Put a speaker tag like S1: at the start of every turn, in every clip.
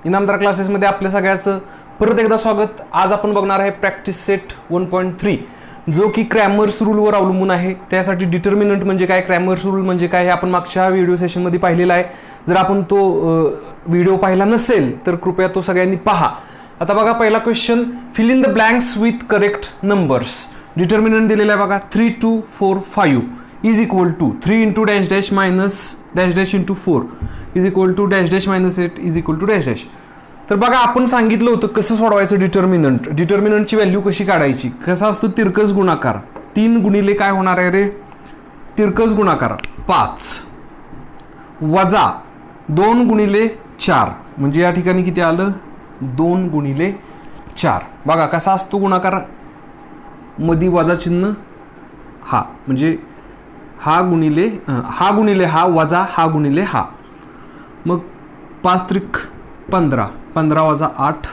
S1: इनामदार क्लासेसमध्ये आपल्या सगळ्याचं परत एकदा स्वागत. आज आपण बघणार आहे प्रॅक्टिस सेट 1.3 जो की क्रॅमर्स रूलवर अवलंबून आहे. त्यासाठी डिटर्मिनंट म्हणजे काय, क्रॅमर्स रूल म्हणजे काय हे आपण मागच्या व्हिडिओ सेशनमध्ये पाहिलेला आहे. जर आपण तो व्हिडिओ पाहिला नसेल तर कृपया तो सगळ्यांनी पहा. आता बघा पहिला question, fill in the blanks with correct numbers. Determinant दिलेला आहे बघा 3 2 4 5 is equal to 3 into dash dash minus dash dash into 4 is equal to dash dash minus 8 is equal to dash dash. तर बघा आपण सांगितलं होतं कसं सोडवायचं डिटर्मिनंट. डिटर्मिनंटची व्हॅल्यू कशी काढायची. कसा असतो तिरकस गुणाकार. 3 गुणिले काय होणार आहे रे, तिरकस गुणाकार 5 वजा 2 गुणिले 4 म्हणजे या ठिकाणी किती आलं 2 गुणिले 4. बघा कसा असतो गुणाकार, मध्ये वजा चिन्ह हा म्हणजे हा गुणिले हा वजा हा गुणिले हा. मग 5 त्रिक 15 15 वजा 8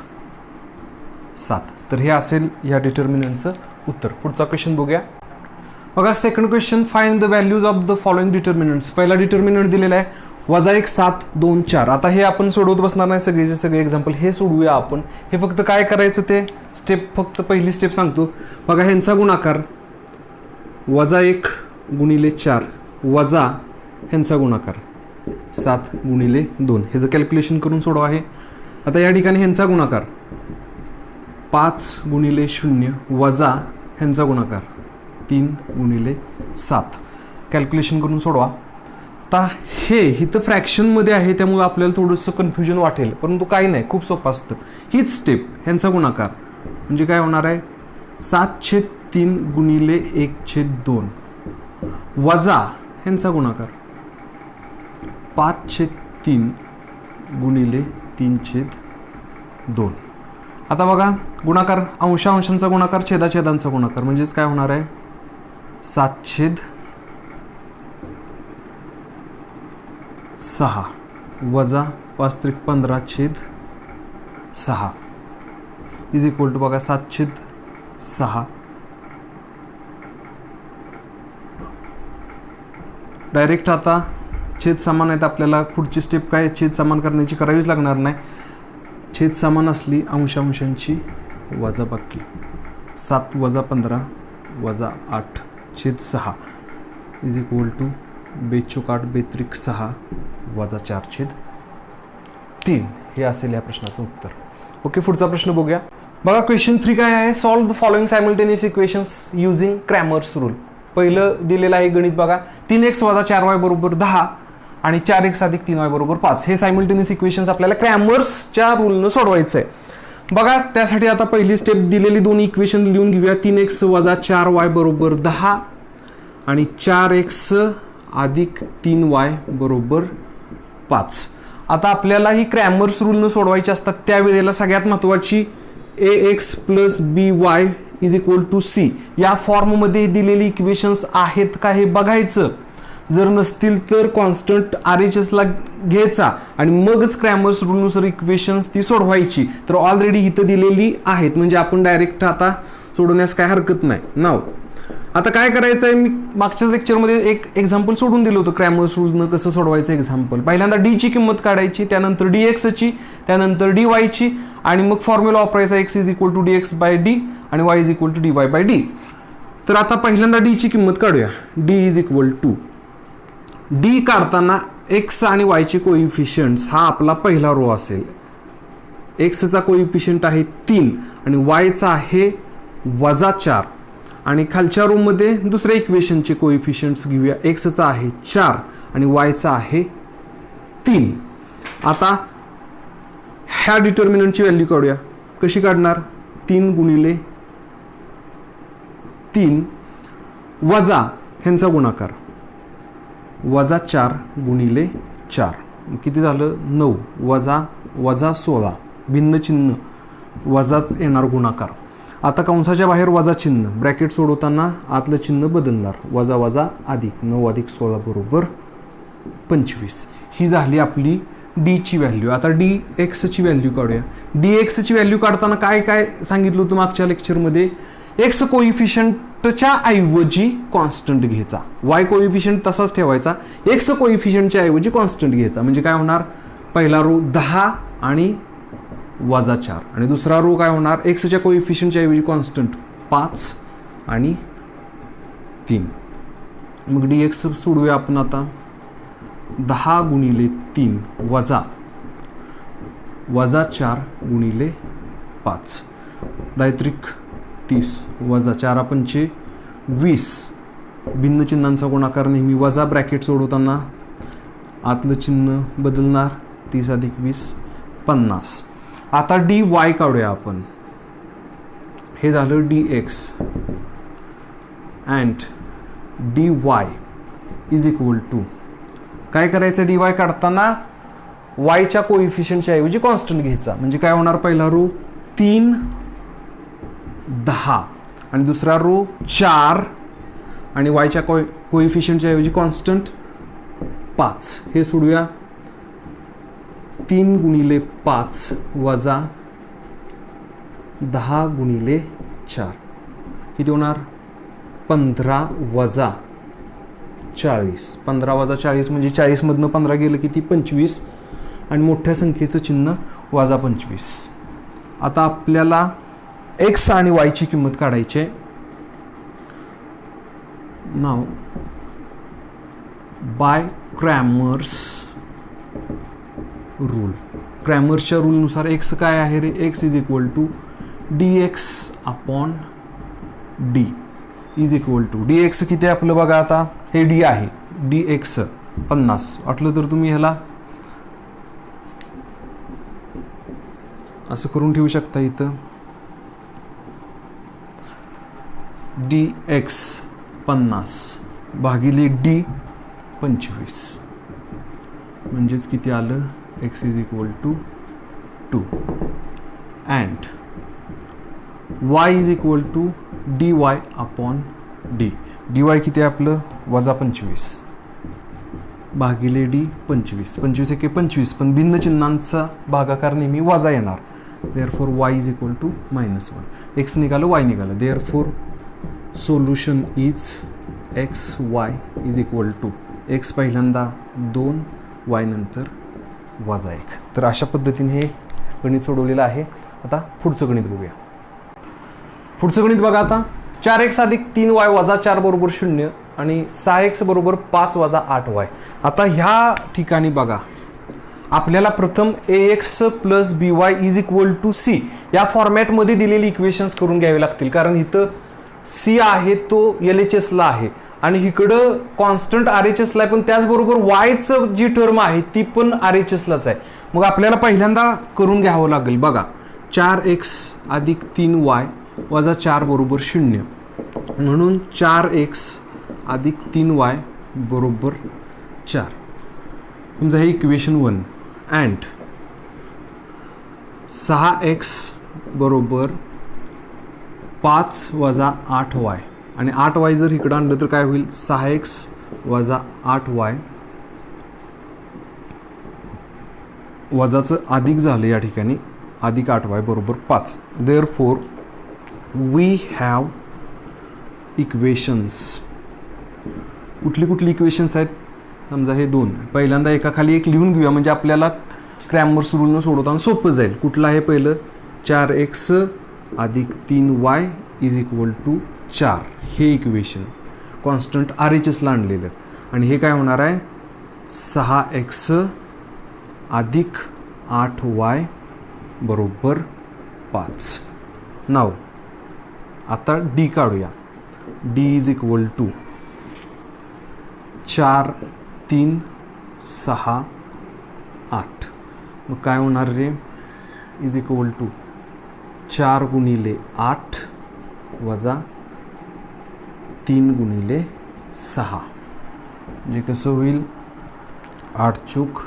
S1: 7. तर हे असेल या डिटर्मिनंटचं उत्तर. पुढचा क्वेश्चन बघूया. बघा second question, find the values of the following determinants. पहिला डिटर्मिनंट दिलेला आहे -1 7 2 4. आता हे आपण सोडवत बसणार नाही सगळेचे सगळे एक्झाम्पल, हे सोडवूया आपण. हे फक्त काय करायचं ते स्टेप, फक्त पहिली स्टेप सांगतो. बघा ह्यांचा गुणाकार -1 गुणिले 4 वजा ह्यांचा गुणाकार 7 गुणिले 2. ह्याचं कॅल्क्युलेशन करून सोडवा आहे. आता या ठिकाणी ह्यांचा गुणाकार 5 गुणिले 0 वजा ह्यांचा गुणाकार 3 गुणिले 7. कॅल्क्युलेशन करून सोडवा. आता हे इथं फ्रॅक्शनमध्ये आहे त्यामुळे आपल्याला थोडंसं कन्फ्युजन वाटेल, परंतु काही नाही, खूप सोपं असतं. हीच स्टेप. ह्यांचा गुणाकार म्हणजे काय होणार आहे 7/3 गुणिले 1/2 वजा ह्यांचा गुणाकार 5/3 गुणिले 3/2. आता बघा गुणाकार अंशांचा गुणाकार छेदाछेदांचा गुणाकार म्हणजेच काय होणार आहे 7/6 वजा 5 त्रिक 15/6 इज इक्वल टू बघा 7/6. डायरेक्ट आता छेद समान आहेत, आपल्याला पुढची स्टेप काय छेद समान करण्याची करावीच लागणार नाही. छेद समान असली अंशांची वजाबाकी 7 वजा 15 वजा 8/6 इज इक्वल टू 2 बेत्रिक 6 वजा 4/3. हे असेल या प्रश्नाचं उत्तर. ओके, पुढचा प्रश्न बघूया. बघा क्वेश्चन 3 काय आहे, solve the following simultaneous equations using Cramer's rule. पहिलं दिलेलं आहे गणित बघा 3x वजा 4y बरोबर 10 आणि 4x अधिक 3y बरोबर 5. हे सायमल्टेनियस इक्वेशन्स आपल्याला क्रॅमर्सच्या रूलनं सोडवायचं आहे. बघा त्यासाठी आता पहिली स्टेप दिलेली दोन इक्वेशन लिहून घेऊया. 3x वजा 4y बरोबर 10 आणि 4x अधिक 3y बरोबर 5. आता आपल्याला ही क्रॅमर्स रूलनं सोडवायची असतात. त्यावेळेला सगळ्यात महत्त्वाची ax plus by is equal to c या फॉर्ममध्ये दिलेली इक्वेशन्स आहेत का हे बघायचं. जर नसतील तर कॉन्स्टंट RHS ला घ्यायचा आणि मगच क्रॅमर्स रूलनुसार इक्वेशन्स ती सोडवायची. तर ऑलरेडी इथं दिलेली आहेत म्हणजे आपण डायरेक्ट आता सोडवण्यास काय हरकत नाही. नाव आता काय करायचं आहे, मी मागच्याच लेक्चरमध्ये एक एक्झाम्पल सोडून दिलं होतं क्रॅमर्स रूलनं कसं सोडवायचं एक्झाम्पल. पहिल्यांदा d ची किंमत काढायची, त्यानंतर dx ची, त्यानंतर dy ची आणि मग फॉर्म्युला वापरायचा x is equal to dx by d आणि y is equal to dy by d. तर आता पहिल्यांदा d ची किंमत काढूया. d is equal to d काढताना x आणि y चे कोइफिशियंट्स हा आपला पहिला रो असेल. x चा कोइफिशियंट आहे 3 आणि y चा आहे वजा 4 आणि खालच्या रूममध्ये दुसऱ्या इक्वेशनचे कोइफिशियंट्स घेऊया. x चा आहे 4 आणि y चा आहे 3. आता ह्या डिटर्मिनंटची व्हॅल्यू काढूया. कशी काढणार 3 गुणिले 3 वजा ह्यांचा गुणाकार वजा 4 गुणिले 4 किती झालं 9 वजा वजा 16 भिन्न चिन्ह वजाच येणार गुणाकार. आता कंसाच्या बाहेर वजा चिन्ह, ब्रॅकेट सोडवताना आतलं चिन्ह बदलणार, वजा वजा अधिक 9 अधिक 16 बरोबर 25. ही झाली आपली डी ची व्हॅल्यू. आता डी एक्स ची व्हॅल्यू काढूया. डी एक्स ची व्हॅल्यू काढताना काय काय सांगितलं होतं मागच्या लेक्चरमध्ये, एक्स कोइफिशियंट कॉन्स्टंटच्या ऐवजी कॉन्स्टंट घ्यायचा. वाय कोइफिशियंट तसाच ठेवायचा, एक्स कोइफिशियंटच्या ऐवजी कॉन्स्टंट घ्यायचा. म्हणजे काय होणार, पहिला रो 10 आणि वजा 4 आणि दुसरा रो काय होणार, एक्सच्या कोइफिशियंटच्या ऐवजी कॉन्स्टंट 5 आणि 3. मग डी एक्स सोडूया आपण आता. 10 गुणिले 3 वजा 4 गुणिले 5 दैत्रिक 30 वजा 4 पंचे 20. भिन्न चिन्हांचा गुणाकार नेहमी वजा, ब्रॅकेट सोडवताना आतलं चिन्ह बदलणार. 30 अधिक 20 50. आता डी वाय काढूया आपण. हे झालं D X and D Y is equal to, काय करायचं, डी वाय काढताना वायच्या कोइफिशियंटच्या ऐवजी कॉन्स्टंट घ्यायचा. म्हणजे काय होणार, पहिला रो 3 10 आणि दुसरा रो 4 आणि वायच्या कोइफिशियंटच्या ऐवजी कॉन्स्टंट 5. हे सोडूया. 3 गुणिले 5 वजा 10 गुणिले 4 किती होणार, 15 वजा 40. 15 वजा 40 म्हणजे 40 मधनं 15 गेलं किती, 25 आणि मोठ्या संख्येचं चिन्ह वजा 25. आता आपल्याला एक्स आणि वायची किंमत काढायची आहे. नाव बाय क्रॅमर्स रूल. क्रॅमर्सच्या रूलनुसार एक्स काय आहे रे, x is equal to D x upon D is equal to, D x किती आहे आपलं बघा. आता हे डी आहे, डी एक्स 50. वाटलं तर तुम्ही ह्याला असं करून ठेवू शकता इथं. डी एक्स 50 भागिले डी 25 म्हणजेच किती आलं, X is equal to 2 and Y is equal to D Y upon D. D Y किती आहे आपलं, वजा 25 भागिले डी 25. 25 एके 25, पण भिन्न चिन्हांचा भागाकार नेहमी वजा येणार. Therefore Y is equal to -1. X निघालं, वाय निघालं. Therefore solution is X Y is equal to, X पहिल्यांदा 2, वाय नंतर वजा 1. तर अशा पद्धतीने हे गणित सोडवलेलं आहे. आता पुढचं गणित बघूया. पुढचं गणित बघा आता. 4x अधिक 3y वजा 4 बरोबर 0 आणि 6x बरोबर 5 वजा 8y. आता ह्या ठिकाणी बघा, आपल्याला प्रथम ax plus by is equal to c या फॉर्मॅटमध्ये दिलेली इक्वेशन्स करून घ्यावे लागतील. कारण इथं c आहे तो LHSला आहे आणि इकडं कॉन्स्टंट RHSला आहे, पण त्याचबरोबर yचं जी टर्म आहे ती पण RHSलाच आहे. मग आपल्याला पहिल्यांदा करून घ्यावं लागेल. बघा, 4x अधिक 3y वजा 4 बरोबर 0 म्हणून 4x अधिक 3y बरोबर 4. तुमचं हे इक्वेशन 1 अँड 6x बरोबर 5 वजा 8y आणि 8y जर इकडं आणलं तर काय होईल, 6x वजा 8y वजाचं अधिक झालं या ठिकाणी, अधिक 8y बरोबर 5. Therefore we have equations. कुठली कुठली इक्वेशन्स आहेत, समजा हे 2. पहिल्यांदा एका खाली एक लिहून घेऊया म्हणजे आपल्याला क्रॅमर्स रूलनं सोडवताना सोपं जाईल. कुठलं आहे पहिलं, 4x अधिक 3y इज इक्वल टू 4. हे इक्वेशन कॉन्स्टंट RHSला आणलेलं आणि हे काय होणार आहे, 6x अधिक 8y बरोबर 5. नाव आता डी काढूया. D is equal to 4 3 6 8. मग काय होणार रे, इज इक्वल टू 4 गुणिले 8 वजा 3 गुणिले 6 म्हणजे कसं होईल, 8 चूक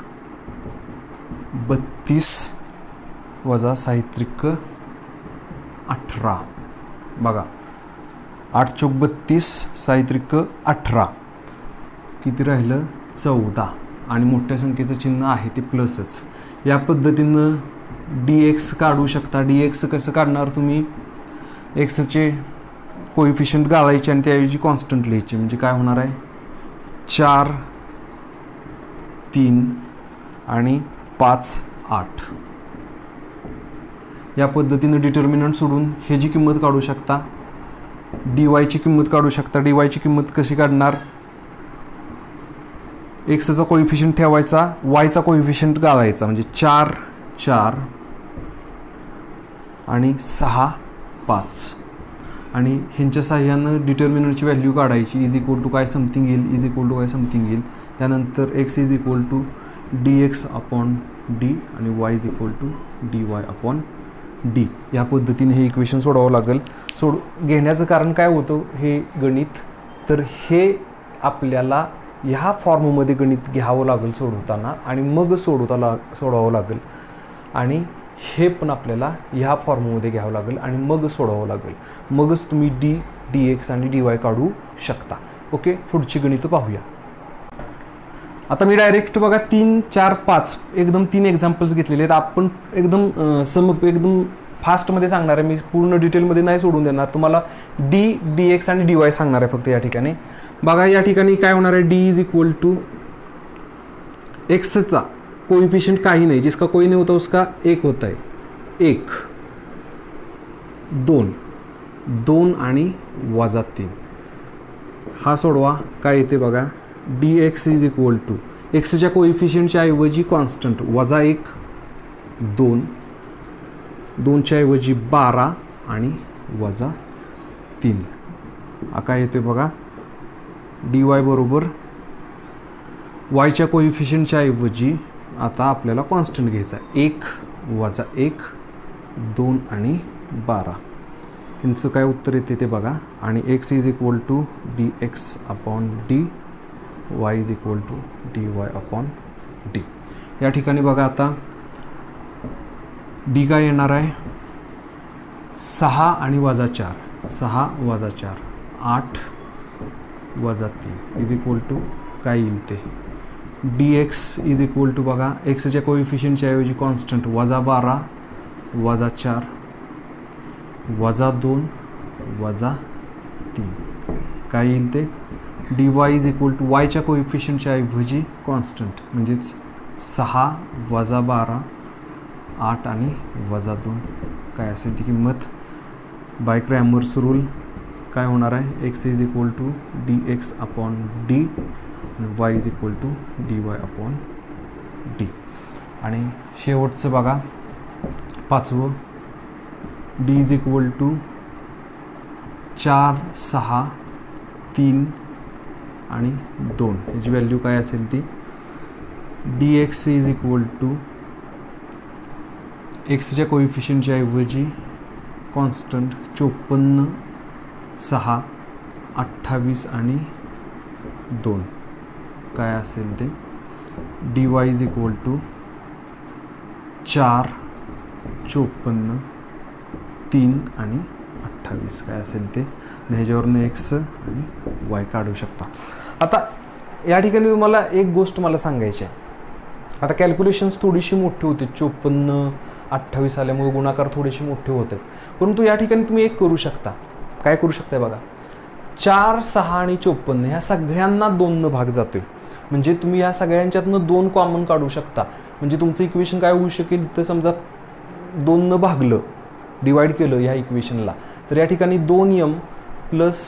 S1: 32 वजा साहित्रिक 18. बघा, 8 चूक 32 साहित्रिक 18 किती राहिलं, 14 आणि मोठ्या संख्येचं चिन्ह आहे ते प्लसच. या पद्धतीनं डी एक्स काढू शकता. डी एक्स कसं काढणार तुम्ही, एक्सचे कोइफिशियंट घालायचे आणि त्याऐवजी कॉन्स्टंट लिहायचे. म्हणजे काय होणार आहे 4 3 आणि 5 8. या पद्धतीनं डिटर्मिनंट सोडून हे जी किंमत काढू शकता, dy ची किंमत काढू शकता. dy ची किंमत कशी काढणार, एक्सचा कोइफिशियंट ठेवायचा, वायचा कोइफिशियंट घालायचा. म्हणजे 4 4 आणि 6 5 आणि ह्यांच्या साह्यानं डिटर्मिनंटची व्हॅल्यू काढायची. इज इक्वल टू काय समथिंग येईल, इज इक्वल टू काय समथिंग येईल. त्यानंतर X is equal to dx upon D आणि y is equal to dy upon D. या पद्धतीने हे इक्वेशन सोडवावं लागेल. घेण्याचं कारण काय होतं हे गणित, तर हे आपल्याला ह्या फॉर्ममध्ये गणित घ्यावं लागेल सोडवताना आणि मग सोडवावं लागेल. आणि हे पण आपल्याला ह्या फॉर्ममध्ये घ्यावं लागेल आणि मग सोडवावं लागेल. मगच तुम्ही dx आणि dy काढू शकता. ओके, पुढची गणितं पाहूया. आता मी डायरेक्ट बघा 3 4 5 एकदम 3 एक्झाम्पल्स घेतलेले आहेत. आपण एकदम फास्टमध्ये सांगणार आहे. मी पूर्ण डिटेलमध्ये नाही सोडून देणार तुम्हाला. dx आणि dy सांगणार आहे फक्त या ठिकाणी. बघा या ठिकाणी काय होणार आहे, d इज इक्वल टू एक्सचा कोइफिशियंट काही नाही, जिसका कोई नहीं होता उसका 1 होता है. 1 2 2 आणि वजा 3. हा सोडवा. काय येते बघा, dx इज इक्वल टू एक्सच्या कोइफिशियंटच्या ऐवजी कॉन्स्टंट वजा 1 2 2च्या ऐवजी 12 आणि वजा 3. काय येते बघा, dy बरोबर वायच्या कोइफिशियंटच्या ऐवजी आता आपल्याला कॉन्स्टंट घ्यायचा 1 वजा 1 2 आणि 12. यांचं काय उत्तर येते ते बघा. आणि x is equal to dx upon D, y is equal to dy upon D. या ठिकाणी बघा आता डी काय येणार आहे 6 आणि वजा 4 6 वजा 4 8 वजा 3 इज इक्वल टू काय येईल ते dx इज इक्वल टू बघा एक्सच्या कोइफिशियंटच्या ऐवजी कॉन्स्टंट वजा 12 वजा 4 वजा 2 वजा 3 काय येईल ते dy इज इक्वल टू वायच्या कोइफिशियंटच्या ऐवजी कॉन्स्टंट म्हणजेच 6 वजा 12 8 आणि वजा 2 काय असेल ती किंमत. बाय क्रॅमर्स रूल काय होणार आहे X is equal to dx upon D आणि y is equal to dy upon D. आणि शेवटचं बघा 5वं d इज इक्वल टू 4 6 3 आणि 2 याची व्हॅल्यू काय असेल ती dx इज इक्वल टू एक्सच्या कोइफिशियंटच्या ऐवजी कॉन्स्टंट 54 6 28 आणि 2 काय असेल ते dy इज इक्वल टू 4 54 3 आणि 28 काय असेल ते. आणि ह्याच्यावरनं एक्स आणि वाय काढू शकता. आता या ठिकाणी तुम्हाला एक गोष्ट मला सांगायची आहे. आता कॅल्क्युलेशन्स थोडीशी मोठी होते, 54 28 आल्यामुळे गुणाकार थोडेसे मोठे होत आहेत. परंतु या ठिकाणी तुम्ही एक करू शकता. काय करू शकताय बघा 4 6 आणि 54 ह्या सगळ्यांना 2 न भाग जातोय. म्हणजे तुम्ही या सगळ्यांच्यातनं 2 कॉमन काढू शकता. म्हणजे तुमचं इक्वेशन काय होऊ शकेल तर समजा 2 न भागलं डिवाइड केलं ह्या इक्वेशनला तर या ठिकाणी 2m plus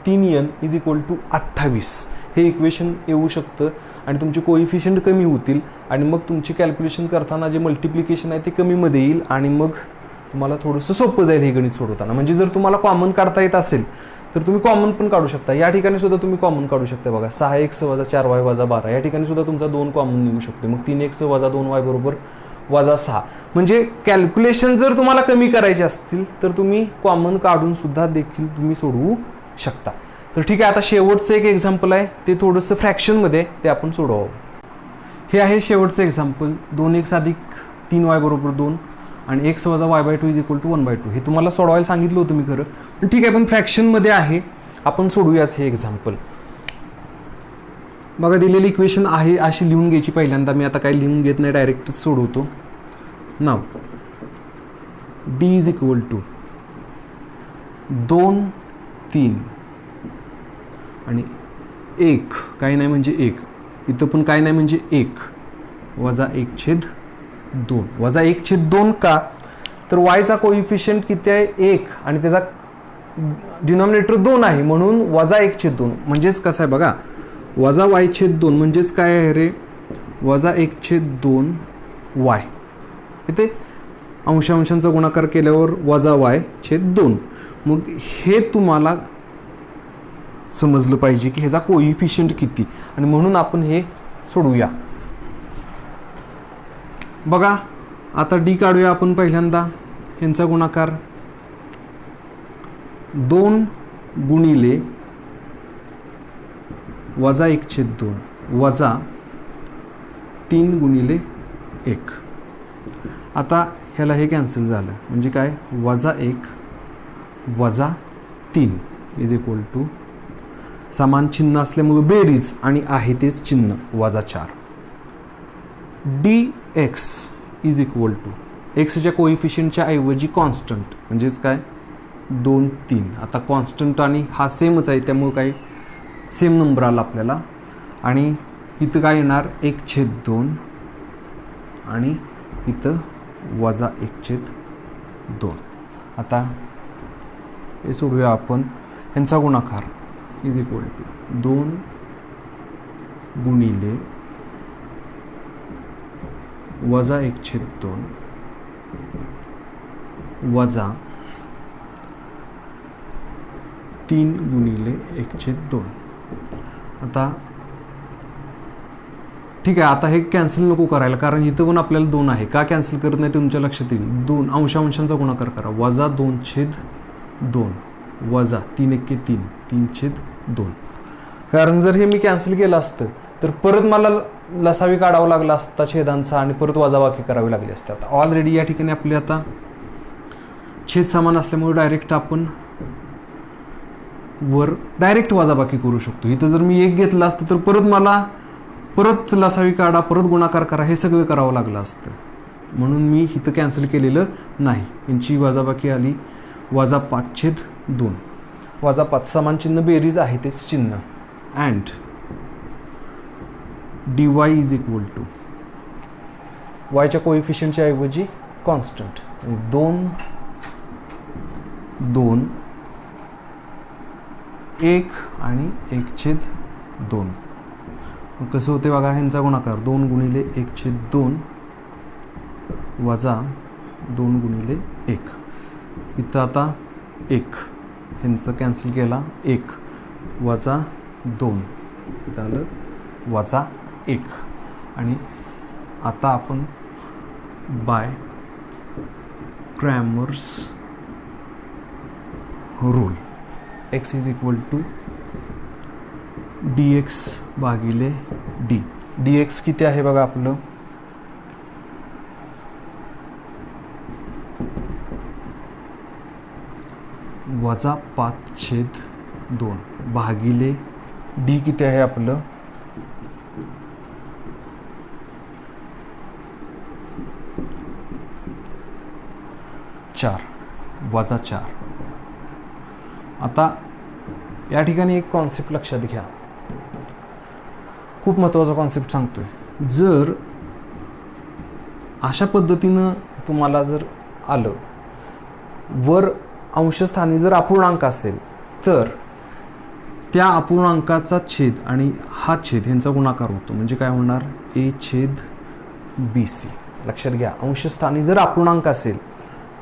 S1: 3n is equal to 28 हे इक्वेशन येऊ शकतं. आणि तुमचे कोइफिशियंट कमी होतील आणि मग तुमची कॅल्क्युलेशन करताना जे मल्टिप्लिकेशन आहे ते कमीमध्ये येईल आणि मग तुम्हाला थोडंसं सोपं जाईल हे गणित सोडवताना. म्हणजे जर तुम्हाला कॉमन काढता येत असेल तर तुम्ही कॉमन पण काढू शकता. या ठिकाणी सुद्धा तुम्ही कॉमन काढू शकता बघा 6x वजा 4y वजा 12 या ठिकाणी सुद्धा तुमचा 2 कॉमन निघू शकतो. मग 3x वजा 2y बरोबर वजा 6. म्हणजे कॅल्क्युलेशन जर तुम्हाला कमी करायचे असतील तर तुम्ही कॉमन काढून सुद्धा देखील तुम्ही सोडवू शकता. तर ठीक आहे, आता शेवटचं एक एक्झाम्पल आहे ते थोडंसं फ्रॅक्शनमध्ये ते आपण सोडवावं. हे आहे शेवटचं एक्झाम्पल 2x अधिक 3y बरोबर 2 आणि x वजा y/2 इज इक्वल टू 1/2. हे तुम्हाला सोडवायला सांगितलं होतं मी खरं, पण ठीक आहे पण फ्रॅक्शनमध्ये आहे आपण सोडूयाच हे एक्झाम्पल. बघा दिलेली इक्वेशन आहे अशी लिहून घ्यायची पहिल्यांदा. मी आता काही लिहून घेत नाही, डायरेक्टच सोडवतो. नाव d इज इक्वल टू 2 3 आणि 1 काही नाही म्हणजे 1, इथं पण काही नाही म्हणजे 1 वजा 1/2. वजा 1/2 का, तर वायचा कोइफिशियंट किती आहे 1 आणि त्याचा डिनॉमिनेटर 2 आहे, म्हणून वजा 1/2. म्हणजेच कसं आहे बघा, वजा y/2 म्हणजेच काय आहे रे, वजा 1/2 y. इथे अंशांचा गुणाकार केल्यावर वजा y/2. मग हे तुम्हाला समजलं पाहिजे की ह्याचा कोइफिशियंट किती, आणि म्हणून आपण हे सोडूया. बघा आता डी काढूया आपण. पहिल्यांदा ह्यांचा गुणाकार 2 गुणिले वजा 1/2 वजा 3 गुणिले 1. आता ह्याला हे कॅन्सल झालं म्हणजे काय, वजा 1 वजा 3 इज इक्वल टू समान चिन्ह असल्यामुळे बेरीज आणि आहे तेच चिन्ह वजा 4. dx इज इक्वल टू एक्सच्या कोइफिशियंटच्या ऐवजी कॉन्स्टंट म्हणजेच काय 2 3. आता कॉन्स्टंट आणि हा सेमच आहे त्यामुळे काय सेम नंबर आला आपल्याला, आणि इथं काय येणार 1/2 आणि इथं वजा 1/2. आता हे सोडूया आपण. ह्यांचा गुणाकार इज इक्वल टू 2 गुणिले वजा 1/2 वजा 3 गुणिले 1/2. आता ठीक आहे, आता हे कॅन्सल नको करायला, कारण इथं पण आपल्याला 2 आहे. का कॅन्सल करत नाही तुमच्या लक्षात येईल. 2 अंशांचा गुणाकार करा, वजा 2/2 वजा 3 × 3 3/2. कारण जर हे मी कॅन्सल केलं असतं तर परत मला लसावी काढावा लागला असता छेदांचा आणि परत वजाबाकी करावी लागली असते. आता ऑलरेडी या ठिकाणी आपले आता छेद समान असल्यामुळे डायरेक्ट आपण वर डायरेक्ट वजाबाकी करू शकतो. इथं जर मी 1 घेतलं असतं तर परत मला परत लसावी काढा, परत गुणाकार करा, हे सगळं करावं लागलं असतं. म्हणून मी इथं कॅन्सल केलेलं नाही. यांची वजाबाकी आली वजा 5/2 वजा 5 समान चिन्ह बेरीज आहे तेच चिन्ह. And dy is equal to वायच्या कोइफिशियंटच्या ऐवजी कॉन्स्टंट 2 2 1 आणि 1/2. मग कसं होते बघा, ह्यांचा गुणाकार 2 गुणिले 1/2 वजा 2 गुणिले 1. इथं आता 1 ह्यांचं कॅन्सल केला, 1 वजा 2 इथं आलं वजा 1. आणि आता आपण by Cramer's rule x is equal to dx भागिले d. dx किती आहे बघा आपलं, वजा 5/2 भागिले d किती आहे आपलं 4 वजा 4. आता या ठिकाणी एक कॉन्सेप्ट लक्षात घ्या, खूप महत्त्वाचा कॉन्सेप्ट सांगतोय. जर अशा पद्धतीनं तुम्हाला जर आलं, वर अंशस्थानी जर अपूर्णांक असेल तर त्या अपूर्णांकाचा छेद आणि हा छेद यांचा गुणाकार होतो, म्हणजे काय होणार a/bc. लक्षात घ्या, अंशस्थानी जर अपूर्णांक असेल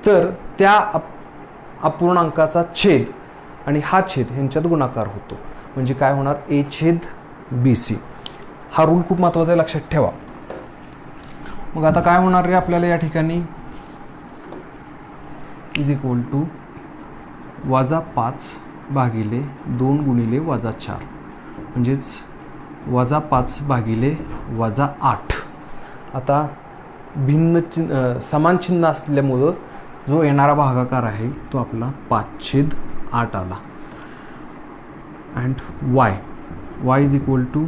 S1: तर त्या अपूर्णांकाचा छेद आणि हा छेद ह्यांच्यात गुणाकार होतो, म्हणजे काय होणार a/bc. हा रूल खूप महत्त्वाचा आहे, लक्षात ठेवा. मग आता काय होणार रे आपल्याला या ठिकाणी इज इक्वल टू वजा 5 भागिले 2 गुणिले वजा 4 म्हणजेच वजा 5 भागिले वजा 8. आता भिन्न समान चिन्ह असल्यामुळं जो येणारा भागाकार आहे तो आपला 5/8 आला. And y is equal to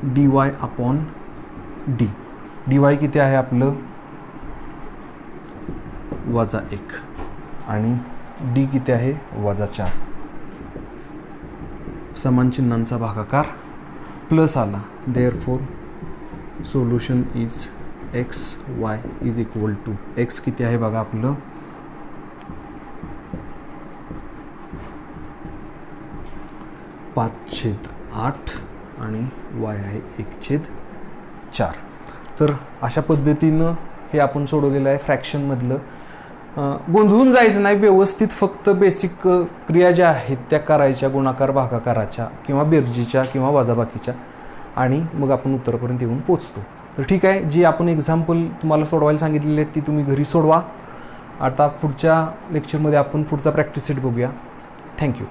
S1: dy/d. dy किती आहे आपलं वजा 1 आणि d किती आहे वजा 4. समान चिन्हांचा भागाकार प्लस आला, therefore solution is X Y is equal to, X किती आहे बघा आपलं 5/8 आणि वाय आहे 1/4. तर अशा पद्धतीनं हे आपण सोडवलेलं आहे फ्रॅक्शनमधलं. गोंधळून जायचं नाही, व्यवस्थित फक्त बेसिक क्रिया ज्या आहेत त्या करायच्या, गुणाकार भागाकाराच्या किंवा बेरजीच्या किंवा वजाबाकीच्या, आणि मग आपण उत्तरापर्यंत येऊन पोचतो. तर ठीक आहे, जी आपण एक्झाम्पल तुम्हाला सोडवायला सांगितलेली आहेत ती तुम्ही घरी सोडवा. आता पुढच्या लेक्चरमध्ये आपण पुढचा प्रॅक्टिस सेट बघूया. थँक्यू.